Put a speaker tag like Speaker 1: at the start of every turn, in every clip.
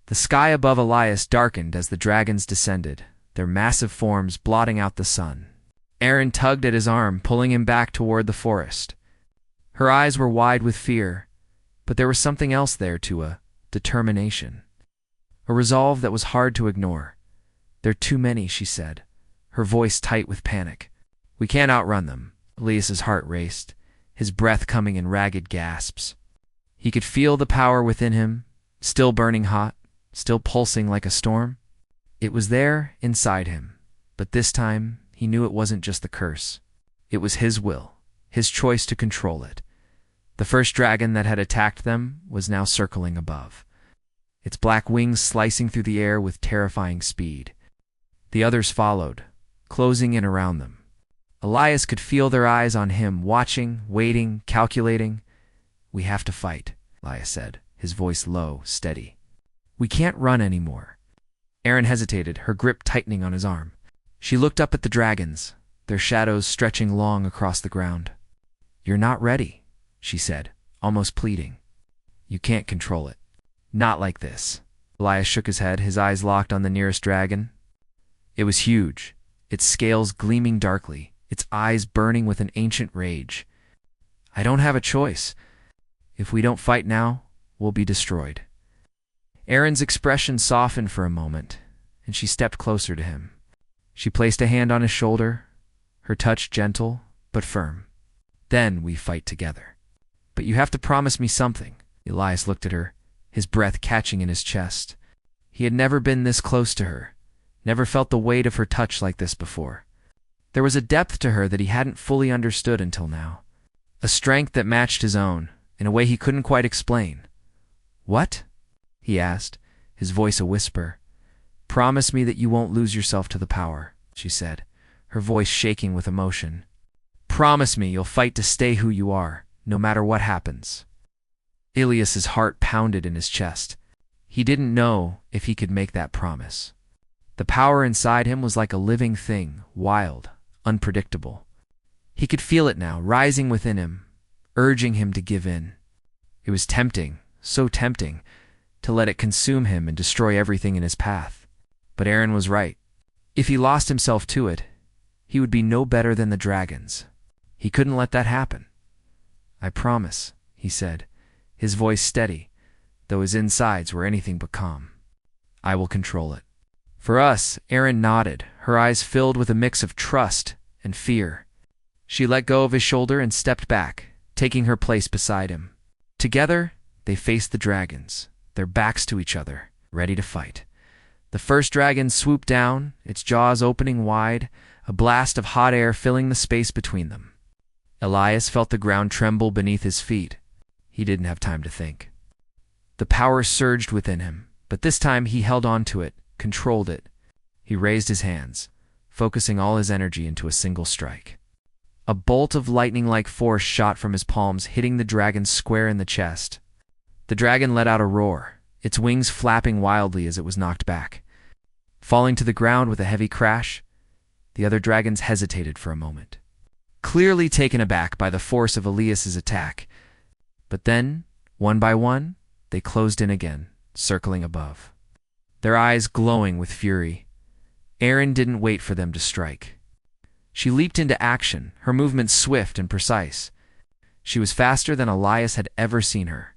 Speaker 1: The sky above Elias darkened as the dragons descended, their massive forms blotting out the sun. Aaron tugged at his arm, pulling him back toward the forest. Her eyes were wide with fear, but there was something else there too, a determination. A resolve that was hard to ignore. "They're too many," she said, her voice tight with panic. "We can't outrun them." Elias's heart raced, his breath coming in ragged gasps. He could feel the power within him, still burning hot, still pulsing like a storm. It was there inside him, but this time he knew it wasn't just the curse. It was his will, his choice to control it. The first dragon that had attacked them was now circling above, its black wings slicing through the air with terrifying speed. The others followed, closing in around them. Elias could feel their eyes on him, watching, waiting, calculating. "We have to fight," Elias said, his voice low, steady. "We can't run anymore." Aaron hesitated, her grip tightening on his arm. She looked up at the dragons, their shadows stretching long across the ground. "You're not ready," she said, almost pleading. "You can't control it. Not like this." Elias shook his head, his eyes locked on the nearest dragon. It was huge, its scales gleaming darkly, its eyes burning with an ancient rage. "I don't have a choice. If we don't fight now, we'll be destroyed." Aaron's expression softened for a moment, and she stepped closer to him. She placed a hand on his shoulder, her touch gentle but firm. "Then we fight together. But you have to promise me something." Elias looked at her, his breath catching in his chest. He had never been this close to her, never felt the weight of her touch like this before. There was a depth to her that he hadn't fully understood until now, a strength that matched his own, in a way he couldn't quite explain. "What?" he asked, his voice a whisper. "Promise me that you won't lose yourself to the power," she said, her voice shaking with emotion. "Promise me you'll fight to stay who you are, no matter what happens." Elias's heart pounded in his chest. He didn't know if he could make that promise. The power inside him was like a living thing, wild, unpredictable. He could feel it now, rising within him, urging him to give in. It was tempting, so tempting, to let it consume him and destroy everything in his path. But Aaron was right. If he lost himself to it, he would be no better than the dragons. He couldn't let that happen. "I promise," he said, his voice steady, though his insides were anything but calm. "I will control it." For us, Aaron nodded, her eyes filled with a mix of trust and fear. She let go of his shoulder and stepped back, taking her place beside him. Together, they faced the dragons, their backs to each other, ready to fight. The first dragon swooped down, its jaws opening wide, a blast of hot air filling the space between them. Elias felt the ground tremble beneath his feet. He didn't have time to think. The power surged within him, but this time he held on to it, controlled it. He raised his hands, focusing all his energy into a single strike. A bolt of lightning-like force shot from his palms, hitting the dragon square in the chest. The dragon let out a roar, its wings flapping wildly as it was knocked back. Falling to the ground with a heavy crash, the other dragons hesitated for a moment, clearly taken aback by the force of Elias's attack. But then, one by one, they closed in again, circling above, their eyes glowing with fury. Aaron didn't wait for them to strike. She leaped into action, her movements swift and precise. She was faster than Elias had ever seen her,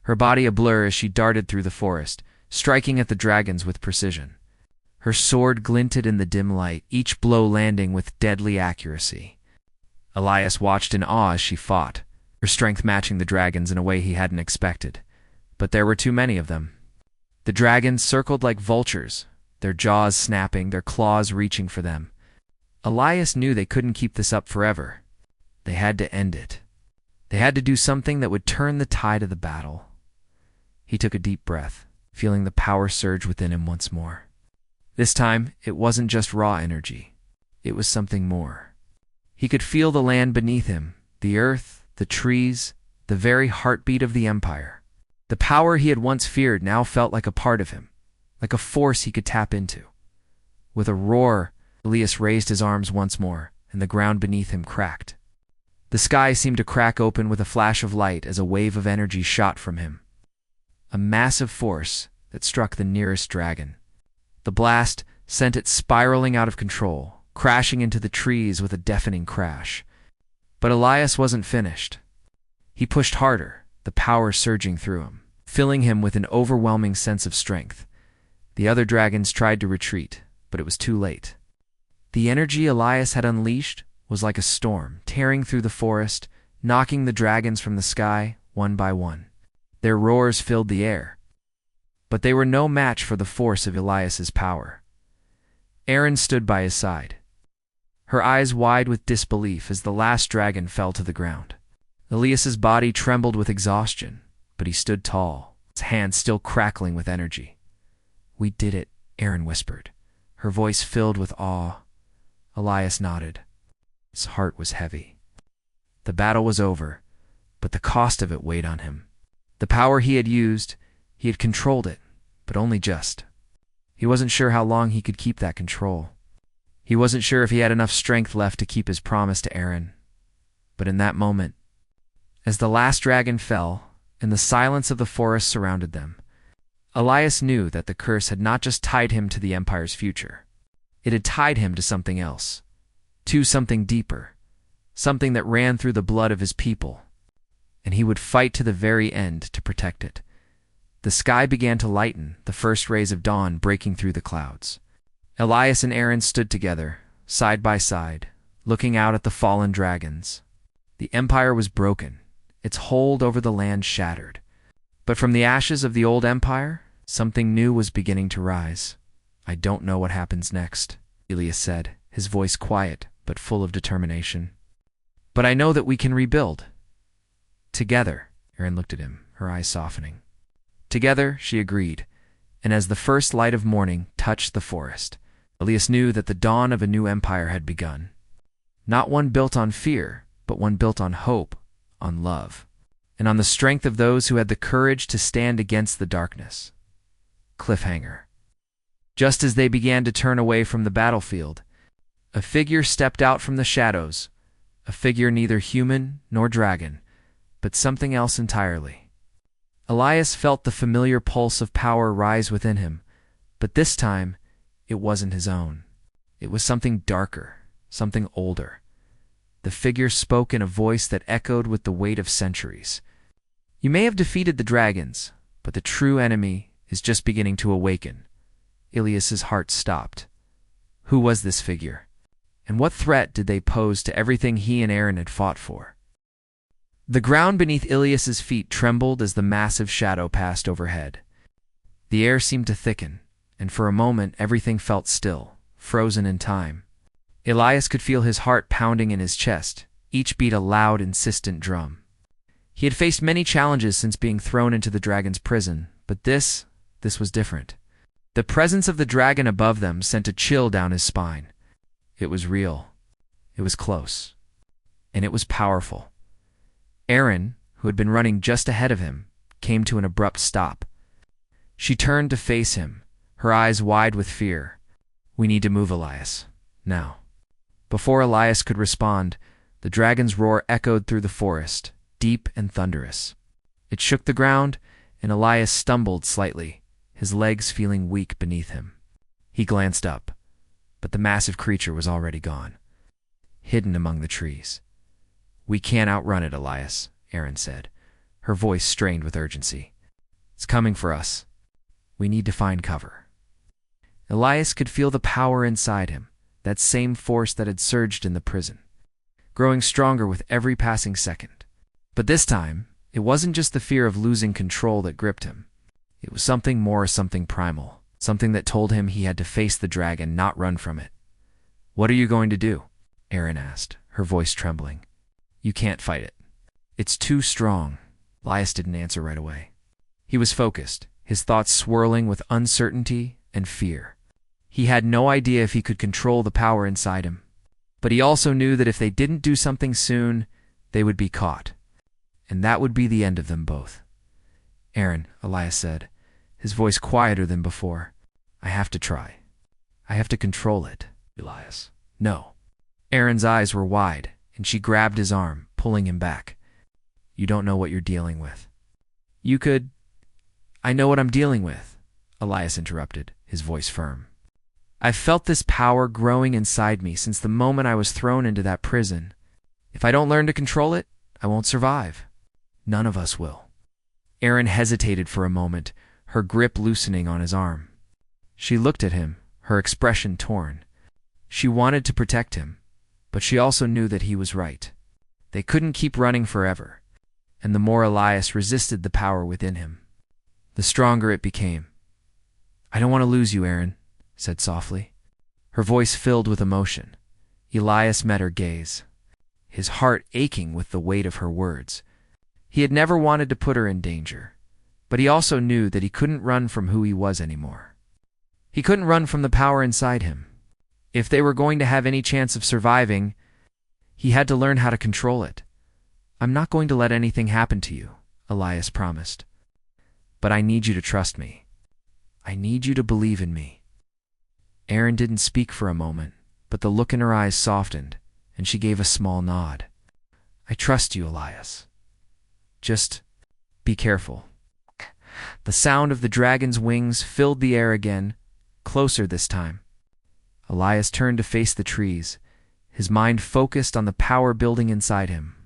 Speaker 1: her body a blur as she darted through the forest, striking at the dragons with precision. Her sword glinted in the dim light, each blow landing with deadly accuracy. Elias watched in awe as she fought, her strength matching the dragons in a way he hadn't expected. But there were too many of them. The dragons circled like vultures, their jaws snapping, their claws reaching for them. Elias knew they couldn't keep this up forever. They had to end it. They had to do something that would turn the tide of the battle. He took a deep breath, feeling the power surge within him once more. This time, it wasn't just raw energy. It was something more. He could feel the land beneath him, the earth, the trees, the very heartbeat of the empire. The power he had once feared now felt like a part of him, like a force he could tap into. With a roar, Elias raised his arms once more, and the ground beneath him cracked. The sky seemed to crack open with a flash of light as a wave of energy shot from him. A massive force, that struck the nearest dragon. The blast sent it spiraling out of control, crashing into the trees with a deafening crash. But Elias wasn't finished. He pushed harder, the power surging through him, filling him with an overwhelming sense of strength. The other dragons tried to retreat, but it was too late. The energy Elias had unleashed was like a storm, tearing through the forest, knocking the dragons from the sky one by one. Their roars filled the air, but they were no match for the force of Elias's power. Erin stood by his side, her eyes wide with disbelief as the last dragon fell to the ground. Elias's body trembled with exhaustion, but he stood tall, his hands still crackling with energy. "We did it," Erin whispered, her voice filled with awe. Elias nodded. His heart was heavy. The battle was over, but the cost of it weighed on him. The power he had used, he had controlled it, but only just. He wasn't sure how long he could keep that control. He wasn't sure if he had enough strength left to keep his promise to Erin. But in that moment, as the last dragon fell, and the silence of the forest surrounded them, Elias knew that the curse had not just tied him to the Empire's future. It had tied him to something else, to something deeper, something that ran through the blood of his people, and he would fight to the very end to protect it. The sky began to lighten, the first rays of dawn breaking through the clouds. Elias and Erin stood together, side by side, looking out at the fallen dragons. The Empire was broken, its hold over the land shattered. But from the ashes of the old Empire, something new was beginning to rise. "I don't know what happens next," Elias said, his voice quiet but full of determination. "But I know that we can rebuild." "Together," Erin looked at him, her eyes softening. "Together," she agreed, and as the first light of morning touched the forest, Elias knew that the dawn of a new empire had begun. Not one built on fear, but one built on hope, on love, and on the strength of those who had the courage to stand against the darkness. Cliffhanger. Just as they began to turn away from the battlefield, a figure stepped out from the shadows, a figure neither human nor dragon, but something else entirely. Elias felt the familiar pulse of power rise within him, but this time it wasn't his own. It was something darker, something older. The figure spoke in a voice that echoed with the weight of centuries. "You may have defeated the dragons, but the true enemy is just beginning to awaken." Elias's heart stopped. Who was this figure? And what threat did they pose to everything he and Erin had fought for? The ground beneath Elias's feet trembled as the massive shadow passed overhead. The air seemed to thicken, and for a moment everything felt still, frozen in time. Elias could feel his heart pounding in his chest, each beat a loud, insistent drum. He had faced many challenges since being thrown into the dragon's prison, but this was different. The presence of the dragon above them sent a chill down his spine. It was real. It was close. And it was powerful. Erin, who had been running just ahead of him, came to an abrupt stop. She turned to face him, her eyes wide with fear. "We need to move, Elias. Now." Before Elias could respond, the dragon's roar echoed through the forest, deep and thunderous. It shook the ground, and Elias stumbled slightly, his legs feeling weak beneath him. He glanced up, but the massive creature was already gone, hidden among the trees. "We can't outrun it, Elias," Erin said, her voice strained with urgency. "It's coming for us. We need to find cover." Elias could feel the power inside him, that same force that had surged in the prison, growing stronger with every passing second. But this time, it wasn't just the fear of losing control that gripped him. It was something more, something primal, something that told him he had to face the dragon, not run from it. "What are you going to do?" Erin asked, her voice trembling. "You can't fight it. It's too strong." Elias didn't answer right away. He was focused, his thoughts swirling with uncertainty and fear. He had no idea if he could control the power inside him. But he also knew that if they didn't do something soon, they would be caught. And that would be the end of them both. "Erin," Elias said, his voice quieter than before, "I have to try. I have to control it." "Elias, no." Erin's eyes were wide, and she grabbed his arm, pulling him back. "You don't know what you're dealing with." "You could—" "I know what I'm dealing with," Elias interrupted, his voice firm. "I've felt this power growing inside me since the moment I was thrown into that prison. If I don't learn to control it, I won't survive. None of us will." Erin hesitated for a moment, her grip loosening on his arm. She looked at him, her expression torn. She wanted to protect him, but she also knew that he was right. They couldn't keep running forever, and the more Elias resisted the power within him, the stronger it became. "I don't want to lose you, Erin," said softly. Her voice filled with emotion. Elias met her gaze, his heart aching with the weight of her words. He had never wanted to put her in danger, but he also knew that he couldn't run from who he was anymore. He couldn't run from the power inside him. If they were going to have any chance of surviving, he had to learn how to control it. "I'm not going to let anything happen to you," Elias promised. "But I need you to trust me. I need you to believe in me." Erin didn't speak for a moment, but the look in her eyes softened, and she gave a small nod. "I trust you, Elias. Just be careful." The sound of the dragon's wings filled the air again, closer this time. Elias turned to face the trees, his mind focused on the power building inside him.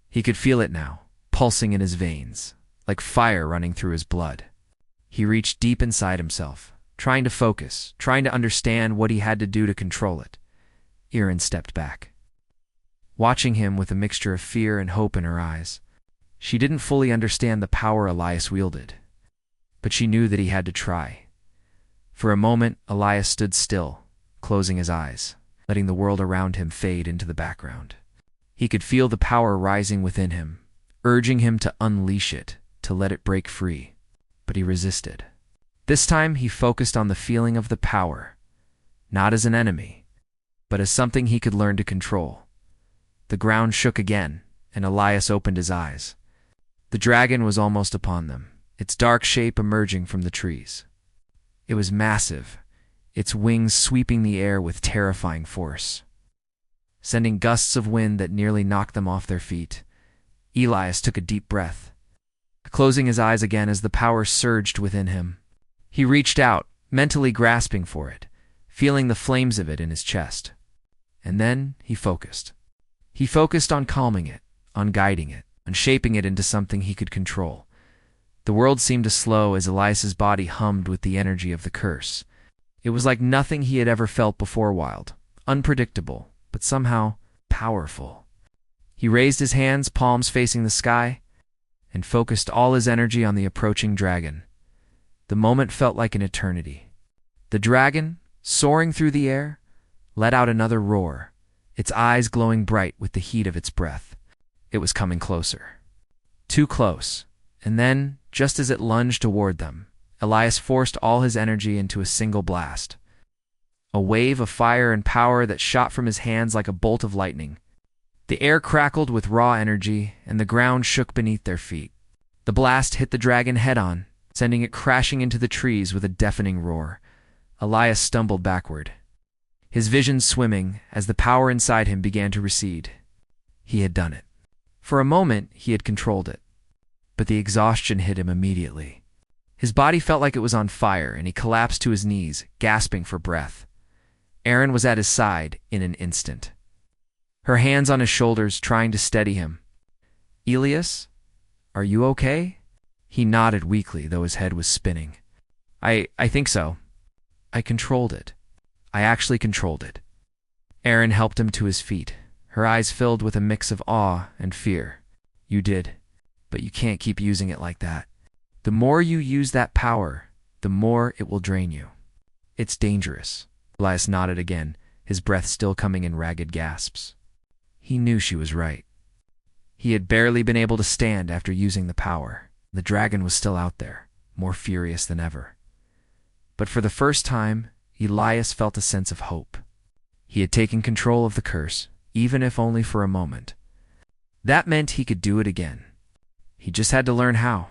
Speaker 1: He could feel it now, pulsing in his veins, like fire running through his blood. He reached deep inside himself, trying to focus, trying to understand what he had to do to control it. Erin stepped back, watching him with a mixture of fear and hope in her eyes. She didn't fully understand the power Elias wielded, but she knew that he had to try. For a moment, Elias stood still, closing his eyes, letting the world around him fade into the background. He could feel the power rising within him, urging him to unleash it, to let it break free. But he resisted. This time he focused on the feeling of the power, not as an enemy, but as something he could learn to control. The ground shook again, and Elias opened his eyes. The dragon was almost upon them, its dark shape emerging from the trees. It was massive, its wings sweeping the air with terrifying force, sending gusts of wind that nearly knocked them off their feet. Elias took a deep breath, closing his eyes again as the power surged within him. He reached out, mentally grasping for it, feeling the flames of it in his chest. And then he focused. He focused on calming it, on guiding it, on shaping it into something he could control. The world seemed to slow as Elias's body hummed with the energy of the curse. It was like nothing he had ever felt before. Wild, unpredictable, but somehow powerful. He raised his hands, palms facing the sky, and focused all his energy on the approaching dragon. The moment felt like an eternity. The dragon, soaring through the air, let out another roar, its eyes glowing bright with the heat of its breath. It was coming closer. Too close. And then, just as it lunged toward them, Elias forced all his energy into a single blast. A wave of fire and power that shot from his hands like a bolt of lightning. The air crackled with raw energy, and the ground shook beneath their feet. The blast hit the dragon head-on, sending it crashing into the trees with a deafening roar. Elias stumbled backward, his vision swimming as the power inside him began to recede. He had done it. For a moment, he had controlled it, but the exhaustion hit him immediately. His body felt like it was on fire, and he collapsed to his knees, gasping for breath. Erin was at his side in an instant, her hands on his shoulders, trying to steady him. "Elias, are you okay?" He nodded weakly, though his head was spinning. I think so. I controlled it. I actually controlled it." Erin helped him to his feet, her eyes filled with a mix of awe and fear. "You did, but you can't keep using it like that. The more you use that power, the more it will drain you. It's dangerous." Elias nodded again, his breath still coming in ragged gasps. He knew she was right. He had barely been able to stand after using the power. The dragon was still out there, more furious than ever. But for the first time, Elias felt a sense of hope. He had taken control of the curse, even if only for a moment. That meant he could do it again. He just had to learn how.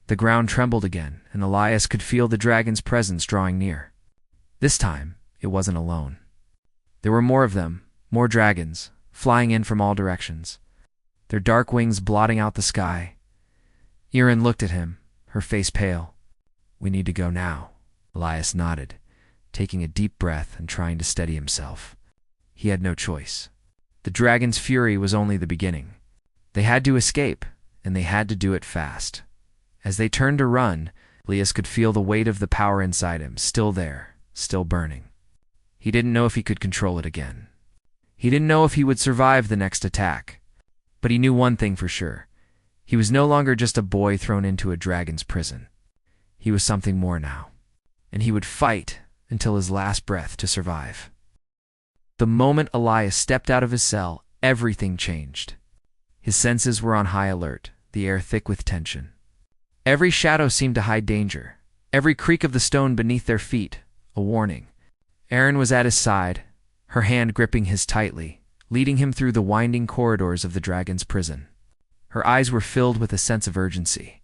Speaker 1: The ground trembled again, and Elias could feel the dragon's presence drawing near. This time, it wasn't alone. There were more of them, more dragons, flying in from all directions, their dark wings blotting out the sky. Erin looked at him, her face pale. We need to go now. Elias nodded, taking a deep breath and trying to steady himself. He had no choice. The dragon's fury was only the beginning. They had to escape, and they had to do it fast. As they turned to run, Elias could feel the weight of the power inside him, still there, still burning. He didn't know if he could control it again. He didn't know if he would survive the next attack. But he knew one thing for sure. He was no longer just a boy thrown into a dragon's prison. He was something more now. And he would fight until his last breath to survive. The moment Elias stepped out of his cell, everything changed. His senses were on high alert, the air thick with tension. Every shadow seemed to hide danger. Every creak of the stone beneath their feet, a warning. Erin was at his side, her hand gripping his tightly, leading him through the winding corridors of the dragon's prison. Her eyes were filled with a sense of urgency.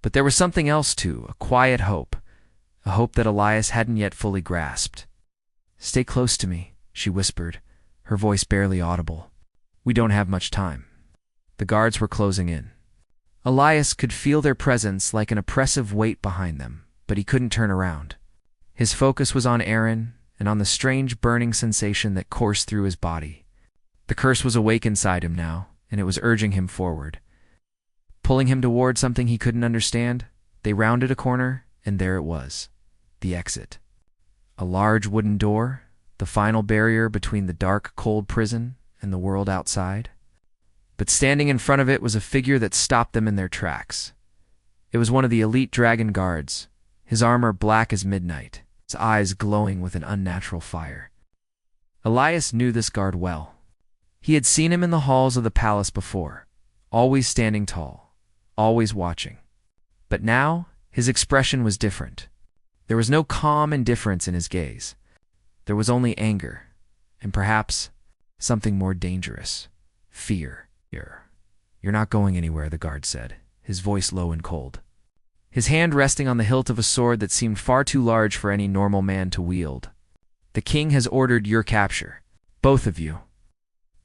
Speaker 1: But there was something else too, a quiet hope, a hope that Elias hadn't yet fully grasped. "Stay close to me," she whispered, her voice barely audible. "We don't have much time." The guards were closing in. Elias could feel their presence like an oppressive weight behind them, but he couldn't turn around. His focus was on Erin and on the strange burning sensation that coursed through his body. The curse was awake inside him now, and it was urging him forward. Pulling him toward something he couldn't understand, they rounded a corner, and there it was, the exit. A large wooden door, the final barrier between the dark, cold prison and the world outside. But standing in front of it was a figure that stopped them in their tracks. It was one of the elite dragon guards, his armor black as midnight, his eyes glowing with an unnatural fire. Elias knew this guard well. He had seen him in the halls of the palace before, always standing tall, always watching. But now, his expression was different. There was no calm indifference in his gaze. There was only anger, and perhaps something more dangerous, fear. "You're not going anywhere," the guard said, his voice low and cold. His hand resting on the hilt of a sword that seemed far too large for any normal man to wield. "The king has ordered your capture. Both of you."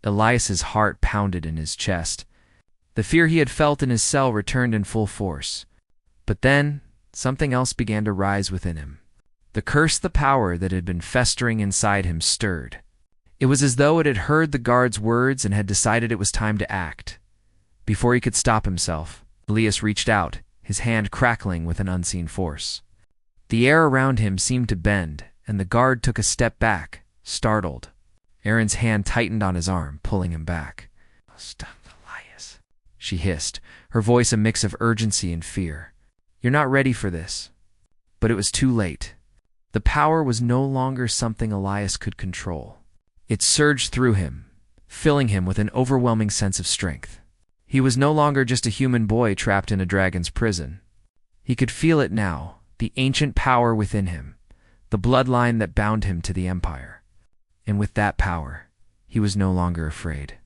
Speaker 1: Elias's heart pounded in his chest. The fear he had felt in his cell returned in full force. But then, something else began to rise within him. The curse, the power that had been festering inside him stirred. It was as though it had heard the guard's words and had decided it was time to act. Before he could stop himself, Elias reached out, his hand crackling with an unseen force. The air around him seemed to bend, and the guard took a step back, startled. Erin's hand tightened on his arm, pulling him back. "Stop, Elias," she hissed, her voice a mix of urgency and fear. "You're not ready for this." But it was too late. The power was no longer something Elias could control. It surged through him, filling him with an overwhelming sense of strength. He was no longer just a human boy trapped in a dragon's prison. He could feel it now, the ancient power within him, the bloodline that bound him to the Empire. And with that power, he was no longer afraid.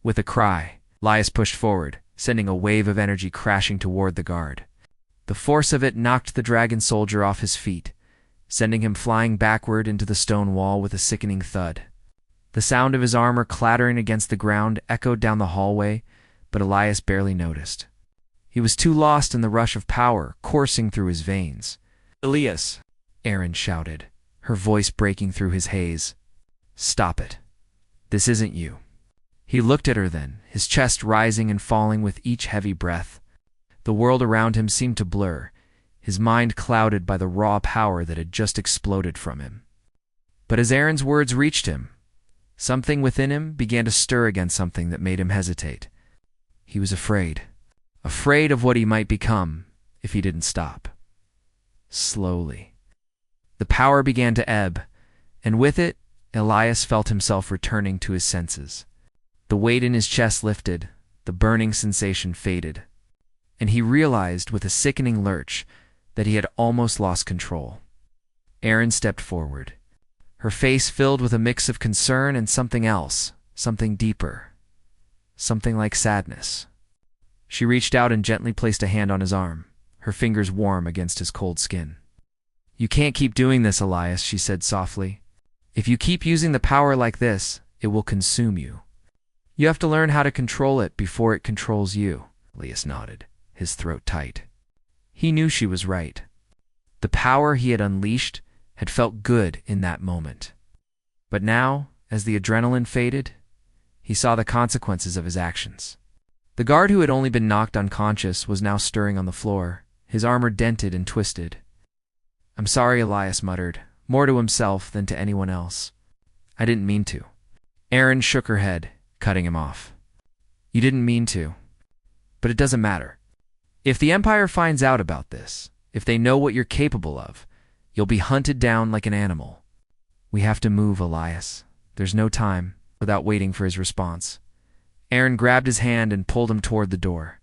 Speaker 1: With a cry, Elias pushed forward, sending a wave of energy crashing toward the guard. The force of it knocked the dragon soldier off his feet, sending him flying backward into the stone wall with a sickening thud. The sound of his armor clattering against the ground echoed down the hallway, but Elias barely noticed. He was too lost in the rush of power coursing through his veins. "Elias!" Erin shouted, her voice breaking through his haze. "Stop it. This isn't you." He looked at her then, his chest rising and falling with each heavy breath. The world around him seemed to blur, his mind clouded by the raw power that had just exploded from him. But as Erin's words reached him, something within him began to stir against something that made him hesitate. He was afraid of what he might become if he didn't stop. Slowly, the power began to ebb, and with it, Elias felt himself returning to his senses. The weight in his chest lifted, the burning sensation faded, and he realized with a sickening lurch that he had almost lost control. Erin stepped forward, her face filled with a mix of concern and something else, something deeper, something like sadness. She reached out and gently placed a hand on his arm, her fingers warm against his cold skin. "You can't keep doing this, Elias," she said softly. "If you keep using the power like this, it will consume you. You have to learn how to control it before it controls you." Elias nodded, his throat tight. He knew she was right. The power he had unleashed had felt good in that moment. But now, as the adrenaline faded, he saw the consequences of his actions. The guard who had only been knocked unconscious was now stirring on the floor, his armor dented and twisted. "I'm sorry," Elias muttered, more to himself than to anyone else. "I didn't mean to." Erin shook her head, cutting him off. "You didn't mean to. But it doesn't matter. If the Empire finds out about this, if they know what you're capable of, you'll be hunted down like an animal. We have to move, Elias. There's no time," without waiting for his response. Erin grabbed his hand and pulled him toward the door.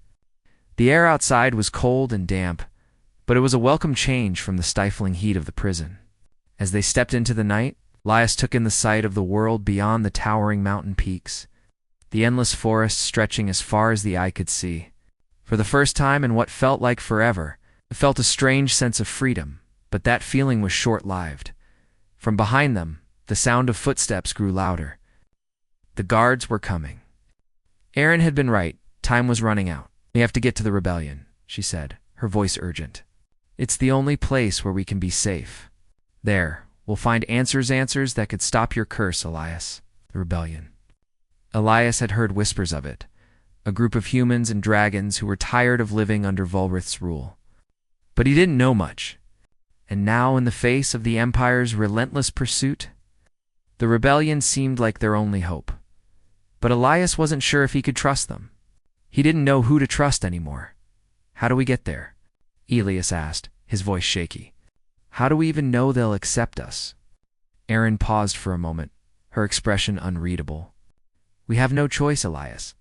Speaker 1: The air outside was cold and damp, but it was a welcome change from the stifling heat of the prison. As they stepped into the night, Elias took in the sight of the world beyond the towering mountain peaks, the endless forest stretching as far as the eye could see. For the first time in what felt like forever, he felt a strange sense of freedom, but that feeling was short-lived. From behind them, the sound of footsteps grew louder. The guards were coming. Erin had been right. Time was running out. "We have to get to the rebellion," she said, her voice urgent. "It's the only place where we can be safe. There, we'll find answers that could stop your curse, Elias." The rebellion. Elias had heard whispers of it, a group of humans and dragons who were tired of living under Volrith's rule. But he didn't know much. And now, in the face of the Empire's relentless pursuit, the rebellion seemed like their only hope. But Elias wasn't sure if he could trust them. He didn't know who to trust anymore. "How do we get there?" Elias asked, his voice shaky. "How do we even know they'll accept us?" Erin paused for a moment, her expression unreadable. "We have no choice, Elias.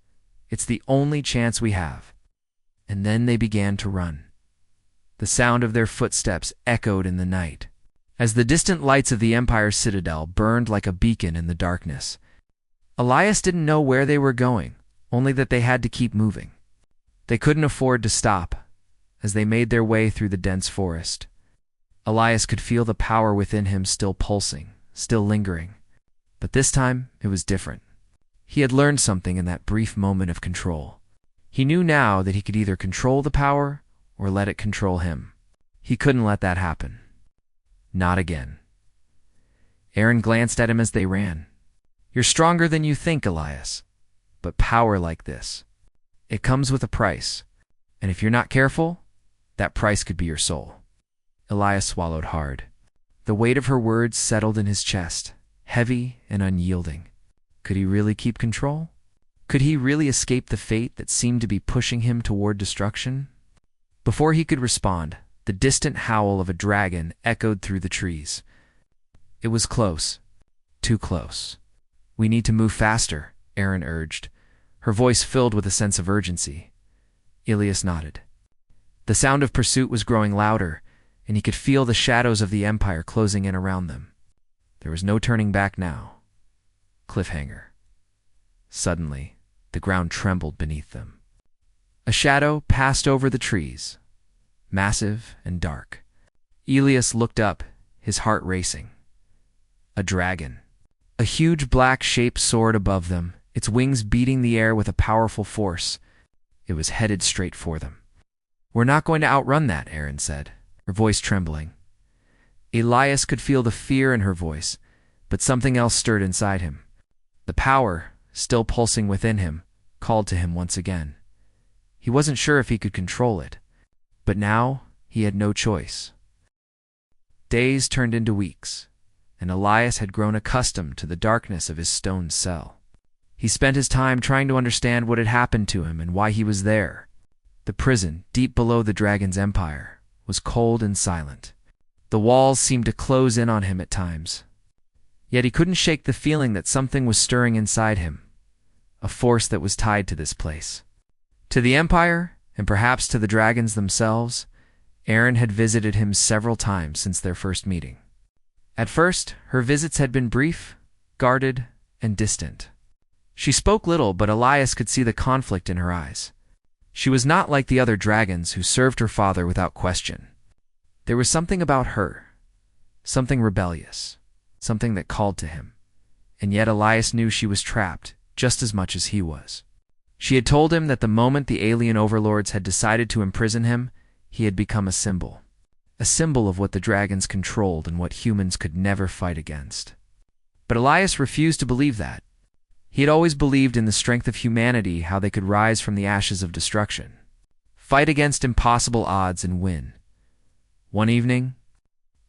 Speaker 1: It's the only chance we have." And then they began to run. The sound of their footsteps echoed in the night, as the distant lights of the Empire's citadel burned like a beacon in the darkness. Elias didn't know where they were going, only that they had to keep moving. They couldn't afford to stop. As they made their way through the dense forest, Elias could feel the power within him still pulsing, still lingering. But this time, it was different. He had learned something in that brief moment of control. He knew now that he could either control the power or let it control him. He couldn't let that happen. Not again. Erin glanced at him as they ran. "You're stronger than you think, Elias. But power like this, it comes with a price. And if you're not careful, that price could be your soul." Elias swallowed hard. The weight of her words settled in his chest, heavy and unyielding. Could he really keep control? Could he really escape the fate that seemed to be pushing him toward destruction? Before he could respond, the distant howl of a dragon echoed through the trees. It was close. Too close. "We need to move faster," Erin urged, her voice filled with a sense of urgency. Elias nodded. The sound of pursuit was growing louder, and he could feel the shadows of the Empire closing in around them. There was no turning back now. Cliffhanger. Suddenly, the ground trembled beneath them. A shadow passed over the trees, massive and dark. Elias looked up, his heart racing. A dragon. A huge black shape soared above them, its wings beating the air with a powerful force. It was headed straight for them. "We're not going to outrun that," Erin said, her voice trembling. Elias could feel the fear in her voice, but something else stirred inside him. The power, still pulsing within him, called to him once again. He wasn't sure if he could control it, but now he had no choice. Days turned into weeks, and Elias had grown accustomed to the darkness of his stone cell. He spent his time trying to understand what had happened to him and why he was there. The prison, deep below the dragon's empire, was cold and silent. The walls seemed to close in on him at times. Yet he couldn't shake the feeling that something was stirring inside him, a force that was tied to this place. To the Empire, and perhaps to the dragons themselves, Erin had visited him several times since their first meeting. At first, her visits had been brief, guarded, and distant. She spoke little, but Elias could see the conflict in her eyes. She was not like the other dragons who served her father without question. There was something about her, something rebellious, something that called to him. And yet Elias knew she was trapped, just as much as he was. She had told him that the moment the alien overlords had decided to imprison him, he had become a symbol. a symbol of what the dragons controlled and what humans could never fight against. But Elias refused to believe that. He had always believed in the strength of humanity, how they could rise from the ashes of destruction, fight against impossible odds and win. One evening,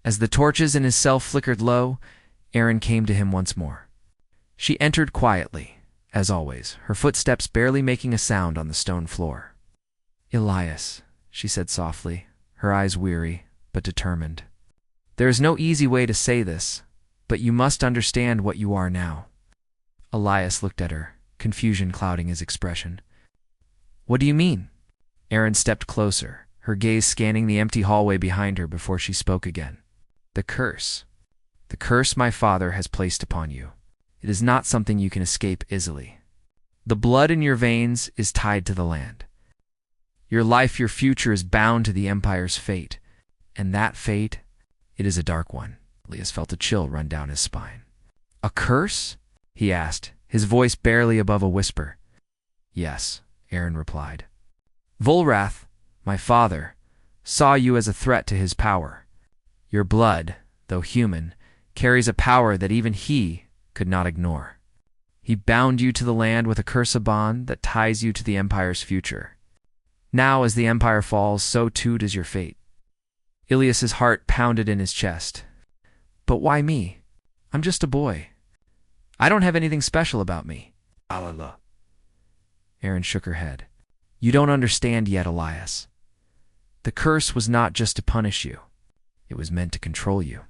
Speaker 1: as the torches in his cell flickered low, Erin came to him once more. She entered quietly, as always, her footsteps barely making a sound on the stone floor. "Elias," she said softly, her eyes weary but determined. "There is no easy way to say this, but you must understand what you are now." Elias looked at her, confusion clouding his expression. "What do you mean?" Erin stepped closer, her gaze scanning the empty hallway behind her before she spoke again. "The curse. The curse my father has placed upon you. It is not something you can escape easily. The blood in your veins is tied to the land. Your life, your future is bound to the Empire's fate. And that fate, it is a dark one." Elias felt a chill run down his spine. "A curse?" he asked, his voice barely above a whisper. "Yes," Erin replied. "Volrath, my father, saw you as a threat to his power. Your blood, though human, carries a power that even he could not ignore. He bound you to the land with a curse, a bond that ties you to the Empire's future. Now, as the Empire falls, so too does your fate." Ilias's heart pounded in his chest. "But why me? I'm just a boy. I don't have anything special about me." "Allah." Erin shook her head. "You don't understand yet, Elias. The curse was not just to punish you. It was meant to control you.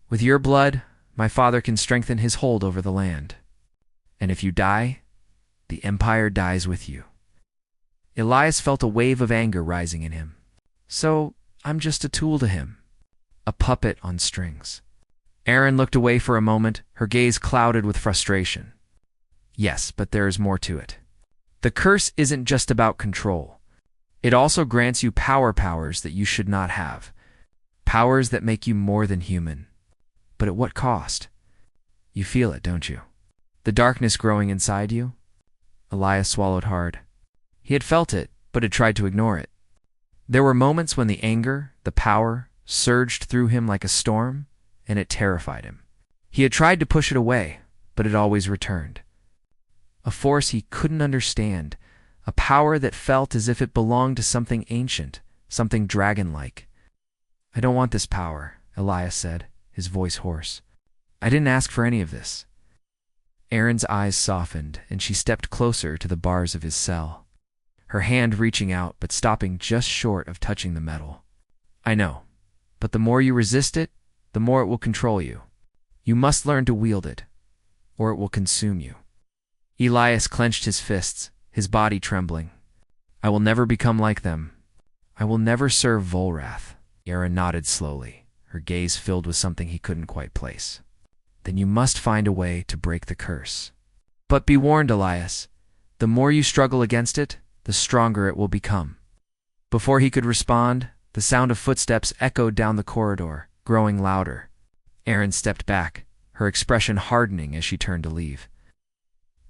Speaker 1: With your blood, my father can strengthen his hold over the land. And if you die, the Empire dies with you." Elias felt a wave of anger rising in him. "So, I'm just a tool to him. A puppet on strings." Erin looked away for a moment, her gaze clouded with frustration. "Yes, but there is more to it. The curse isn't just about control. It also grants you powers that you should not have. Powers that make you more than human. But at what cost? You feel it, don't you? The darkness growing inside you?" Elias swallowed hard. He had felt it, but had tried to ignore it. There were moments when the anger, the power, surged through him like a storm, and it terrified him. He had tried to push it away, but it always returned. A force he couldn't understand, a power that felt as if it belonged to something ancient, something dragon-like. "I don't want this power," Elias said, his voice hoarse. "I didn't ask for any of this." Erin's eyes softened, and she stepped closer to the bars of his cell, her hand reaching out but stopping just short of touching the metal. "I know, but the more you resist it, the more it will control you. You must learn to wield it, or it will consume you." Elias clenched his fists, his body trembling. "I will never become like them. I will never serve Volrath." Erin nodded slowly, her gaze filled with something he couldn't quite place. "Then you must find a way to break the curse. But be warned, Elias, the more you struggle against it, the stronger it will become." Before he could respond, the sound of footsteps echoed down the corridor, growing louder. Erin stepped back, her expression hardening as she turned to leave.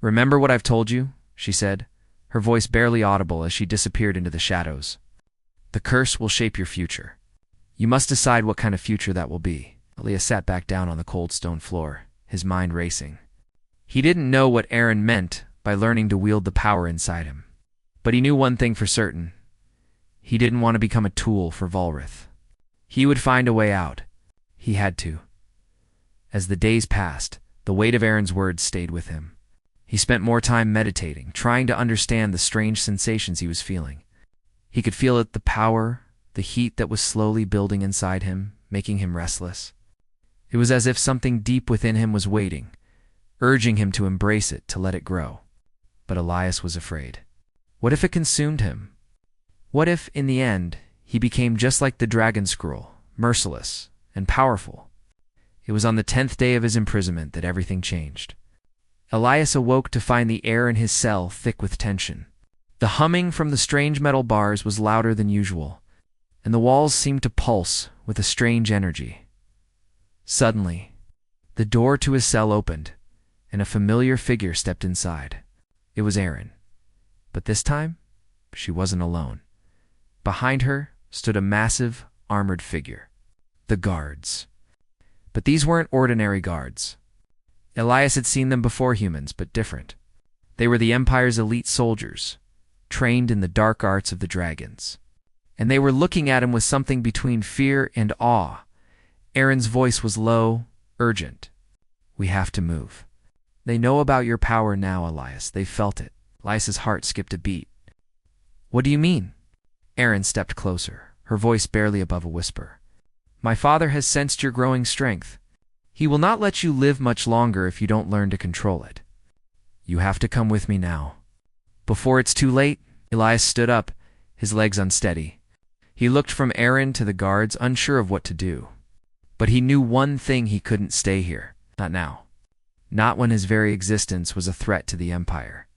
Speaker 1: "Remember what I've told you?" she said, her voice barely audible as she disappeared into the shadows. "The curse will shape your future. You must decide what kind of future that will be." Elias sat back down on the cold stone floor, his mind racing. He didn't know what Erin meant by learning to wield the power inside him. But he knew one thing for certain. He didn't want to become a tool for Volrath. He would find a way out. He had to. As the days passed, the weight of Erin's words stayed with him. He spent more time meditating, trying to understand the strange sensations he was feeling. He could feel it, the power, the heat that was slowly building inside him, making him restless. It was as if something deep within him was waiting, urging him to embrace it, to let it grow. But Elias was afraid. What if it consumed him? What if, in the end, he became just like the dragon scroll, merciless and powerful? It was on the 10th day of his imprisonment that everything changed. Elias awoke to find the air in his cell thick with tension. The humming from the strange metal bars was louder than usual, and the walls seemed to pulse with a strange energy. Suddenly, the door to his cell opened, and a familiar figure stepped inside. It was Erin. But this time, she wasn't alone. Behind her stood a massive, armored figure. The guards. But these weren't ordinary guards. Elias had seen them before humans, but different. They were the Empire's elite soldiers, trained in the dark arts of the dragons. And they were looking at him with something between fear and awe. Aaron's voice was low, urgent. "We have to move. They know about your power now, Elias. They've felt it." Elias's heart skipped a beat. "What do you mean?" Aaron stepped closer, her voice barely above a whisper. "My father has sensed your growing strength. He will not let you live much longer if you don't learn to control it. You have to come with me now. Before it's too late." Elias stood up, his legs unsteady. He looked from Aaron to the guards, unsure of what to do. But he knew one thing: he couldn't stay here. Not now. Not when his very existence was a threat to the Empire.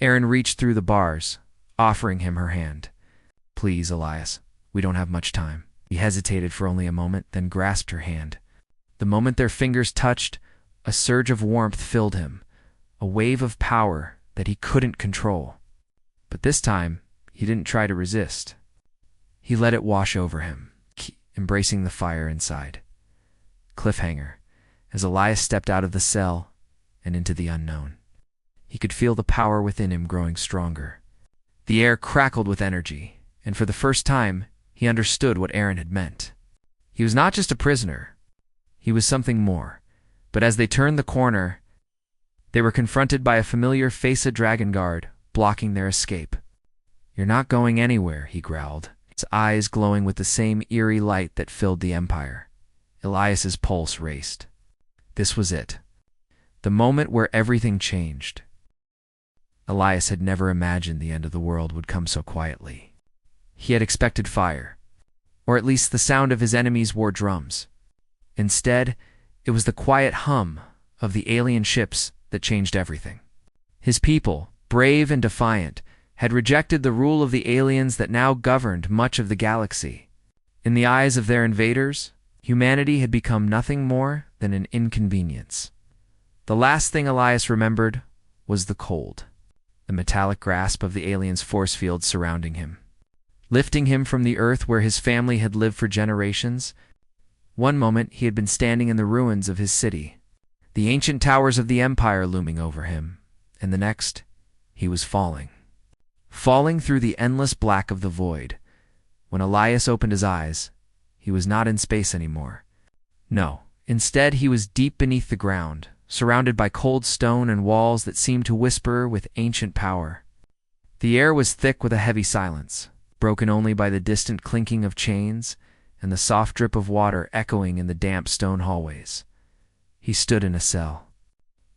Speaker 1: Aaron reached through the bars, offering him her hand. "Please, Elias, we don't have much time." He hesitated for only a moment, then grasped her hand. The moment their fingers touched, a surge of warmth filled him, a wave of power that he couldn't control. But this time, he didn't try to resist. He let it wash over him, embracing the fire inside. Cliffhanger, as Elias stepped out of the cell and into the unknown. He could feel the power within him growing stronger. The air crackled with energy, and for the first time, he understood what Aaron had meant. He was not just a prisoner. He was something more. But as they turned the corner, they were confronted by a familiar face, a dragon guard, blocking their escape. "You're not going anywhere," he growled, his eyes glowing with the same eerie light that filled the Empire. Elias's pulse raced. This was it. The moment where everything changed. Elias had never imagined the end of the world would come so quietly. He had expected fire, or at least the sound of his enemies' war drums. Instead, it was the quiet hum of the alien ships that changed everything. His people, brave and defiant, had rejected the rule of the aliens that now governed much of the galaxy. In the eyes of their invaders, humanity had become nothing more than an inconvenience. The last thing Elias remembered was the cold, the metallic grasp of the aliens' force field surrounding him, lifting him from the earth where his family had lived for generations. One moment he had been standing in the ruins of his city, the ancient towers of the Empire looming over him, and the next, he was falling. Falling through the endless black of the void. When Elias opened his eyes, he was not in space anymore. No, instead he was deep beneath the ground, surrounded by cold stone and walls that seemed to whisper with ancient power. The air was thick with a heavy silence, broken only by the distant clinking of chains and the soft drip of water echoing in the damp stone hallways. He stood in a cell,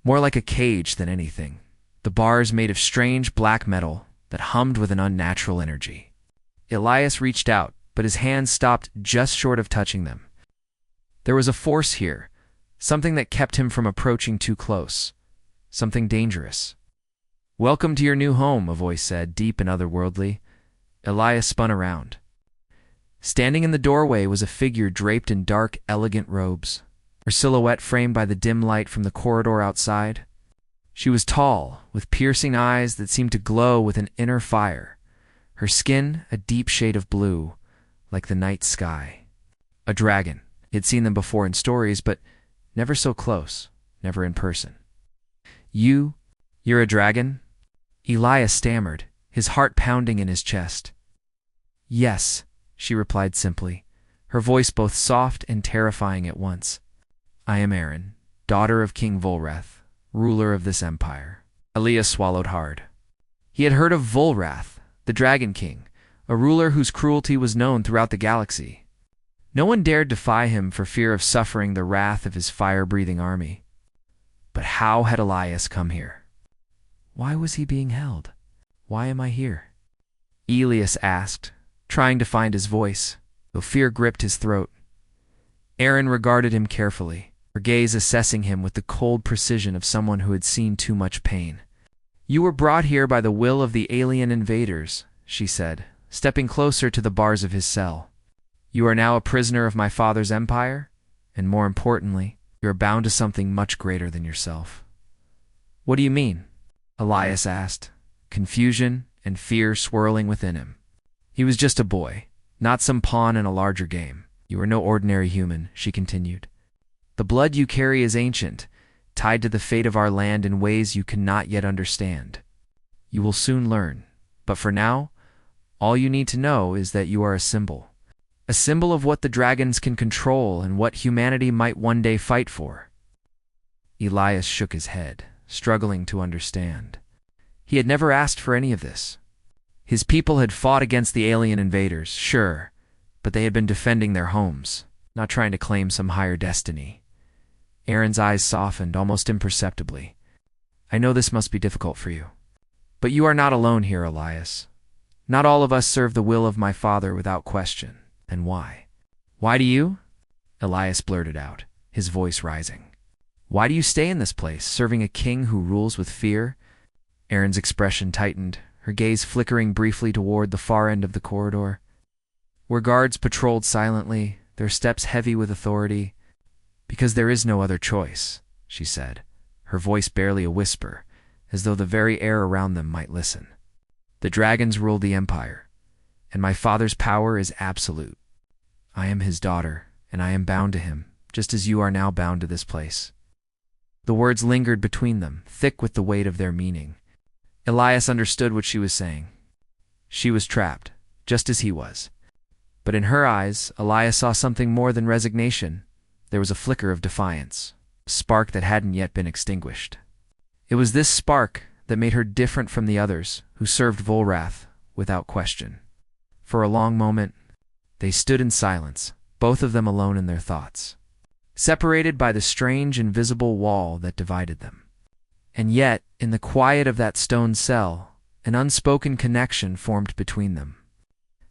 Speaker 1: more like a cage than anything, the bars made of strange black metal that hummed with an unnatural energy. Elias reached out, but his hands stopped just short of touching them. There was a force here, something that kept him from approaching too close, something dangerous. "Welcome to your new home," a voice said, deep and otherworldly. Elias spun around. Standing in the doorway was a figure draped in dark, elegant robes, her silhouette framed by the dim light from the corridor outside. She was tall, with piercing eyes that seemed to glow with an inner fire, her skin a deep shade of blue, like the night sky. A dragon. He had seen them before in stories, but never so close, never in person. You're a dragon?" Elias stammered, his heart pounding in his chest. "Yes," she replied simply, her voice both soft and terrifying at once. "I am Aaron, daughter of King Volrath, ruler of this empire." Elias swallowed hard. He had heard of Volrath, the Dragon King, a ruler whose cruelty was known throughout the galaxy. No one dared defy him for fear of suffering the wrath of his fire-breathing army. But how had Elias come here? Why was he being held? "Why am I here?" Elias asked, trying to find his voice, though fear gripped his throat. Aaron regarded him carefully, her gaze assessing him with the cold precision of someone who had seen too much pain. "You were brought here by the will of the alien invaders," she said, stepping closer to the bars of his cell. "You are now a prisoner of my father's empire, and more importantly, you are bound to something much greater than yourself." "What do you mean?" Elias asked, confusion and fear swirling within him. He was just a boy, not some pawn in a larger game. You are no ordinary human, she continued. The blood you carry is ancient, tied to the fate of our land in ways you cannot yet understand. You will soon learn, but for now, all you need to know is that you are a symbol. A symbol of what the dragons can control and what humanity might one day fight for. Elias shook his head, struggling to understand. He had never asked for any of this. His people had fought against the alien invaders, sure, but they had been defending their homes, not trying to claim some higher destiny. Aaron's eyes softened almost imperceptibly. I know this must be difficult for you. But you are not alone here, Elias. Not all of us serve the will of my father without question. And why? Why do you? Elias blurted out, his voice rising. Why do you stay in this place, serving a king who rules with fear? Erin's expression tightened, her gaze flickering briefly toward the far end of the corridor, where guards patrolled silently, their steps heavy with authority. Because there is no other choice, she said, her voice barely a whisper, as though the very air around them might listen. The dragons rule the empire, and my father's power is absolute. I am his daughter, and I am bound to him, just as you are now bound to this place. The words lingered between them, thick with the weight of their meaning. Elias understood what she was saying. She was trapped, just as he was. But in her eyes, Elias saw something more than resignation. There was a flicker of defiance, a spark that hadn't yet been extinguished. It was this spark that made her different from the others who served Volrath without question. For a long moment, they stood in silence, both of them alone in their thoughts, separated by the strange invisible wall that divided them. And yet, in the quiet of that stone cell, an unspoken connection formed between them.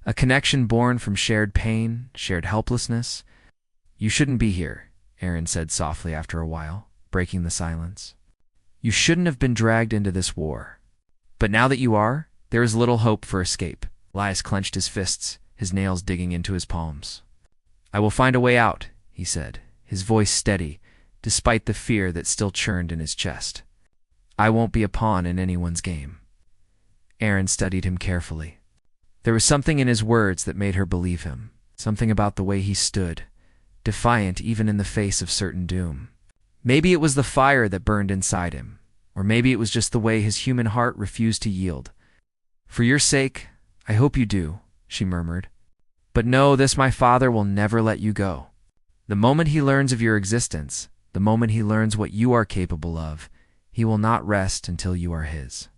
Speaker 1: A connection born from shared pain, shared helplessness. You shouldn't be here, Aaron said softly after a while, breaking the silence. You shouldn't have been dragged into this war. But now that you are, there is little hope for escape. Elias clenched his fists, his nails digging into his palms. I will find a way out, he said, his voice steady, despite the fear that still churned in his chest. I won't be a pawn in anyone's game. Aaron studied him carefully. There was something in his words that made her believe him, something about the way he stood, defiant even in the face of certain doom. Maybe it was the fire that burned inside him, or maybe it was just the way his human heart refused to yield. For your sake, I hope you do, she murmured. But know this, my father will never let you go. The moment he learns of your existence, the moment he learns what you are capable of, he will not rest until you are his.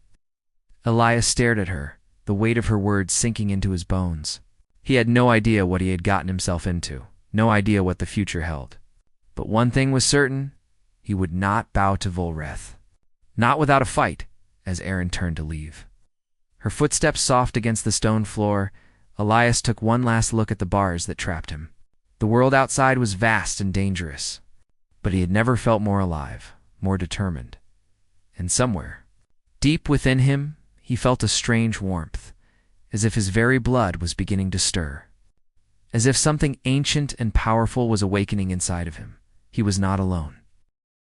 Speaker 1: Elias stared at her, the weight of her words sinking into his bones. He had no idea what he had gotten himself into, no idea what the future held. But one thing was certain, he would not bow to Volrath. Not without a fight, as Aaron turned to leave. Her footsteps soft against the stone floor, Elias took one last look at the bars that trapped him. The world outside was vast and dangerous, but he had never felt more alive, more determined. And somewhere, deep within him, he felt a strange warmth, as if his very blood was beginning to stir. As if something ancient and powerful was awakening inside of him. He was not alone.